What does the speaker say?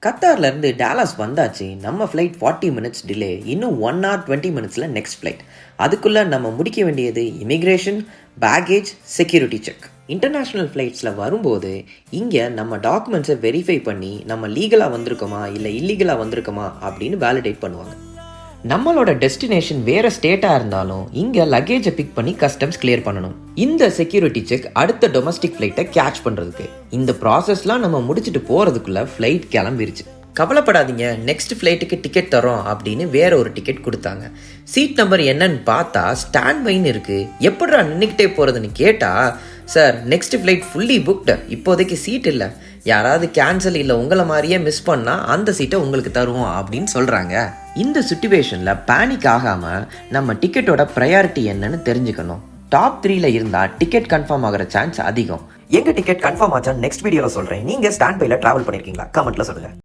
கத்தார்லேருந்து Dallas வந்தாச்சு. நம்ம flight 40 minutes delay. இன்னும் 1 hour 20 மினிட்ஸில் நெக்ஸ்ட் ஃப்ளைட். அதுக்குள்ளே நம்ம முடிக்க வேண்டியது immigration, baggage, security check. International ஃப்ளைட்ஸில் வரும்போது இங்கே நம்ம டாக்குமெண்ட்ஸை வெரிஃபை பண்ணி நம்ம லீகலாக வந்திருக்கோமா இல்லை இல்லீகலாக வந்திருக்கோமா அப்படின்னு வேலிடேட் பண்ணுவாங்க. நம்மளோட டெஸ்டினேஷன் வேறு ஸ்டேட்டாக இருந்தாலும் இங்கே லக்கேஜை பிக் பண்ணி கஸ்டம்ஸ் கிளியர் பண்ணணும். இந்த செக்யூரிட்டி செக் அடுத்த டொமஸ்டிக் ஃப்ளைட்டை கேட்ச் பண்ணுறதுக்கு. இந்த ப்ராசஸ்லாம் நம்ம முடிச்சுட்டு போகிறதுக்குள்ளே ஃப்ளைட் கிளம்பிருச்சு. கவலைப்படாதீங்க, நெக்ஸ்ட் ஃப்ளைட்டுக்கு டிக்கெட் தரோம் அப்படின்னு வேற ஒரு டிக்கெட் கொடுத்தாங்க. சீட் நம்பர் என்னன்னு பார்த்தா ஸ்டாண்ட் பைன்னு இருக்குது. எப்படா நின்றுக்கிட்டே போகிறதுன்னு கேட்டால், sir next flight fully booked, இப்போதைக்கு சீட் இல்லை, யாராவது கேன்சல் இல்லை உங்களை மாதிரியே மிஸ் பண்ணால் அந்த சீட்டை உங்களுக்கு தருவோம் அப்படின்னு சொல்கிறாங்க. இந்த சுச்சுவேஷனில் பேனிக் ஆகாமல் நம்ம டிக்கெட்டோட ப்ரையாரிட்டி என்னன்னு தெரிஞ்சுக்கணும். டாப் 3ல இருந்தால் டிக்கெட் கன்ஃபார்ம் ஆகிற சான்ஸ் அதிகம். எங்கள் டிக்கெட் கன்ஃபார்ம் ஆச்சா நெக்ஸ்ட் வீடியோவில் சொல்கிறேன். நீங்கள் ஸ்டாண்ட் பையில் ட்ராவல் பண்ணியிருக்கீங்களா? கமெண்ட்டில் சொல்லுங்கள்.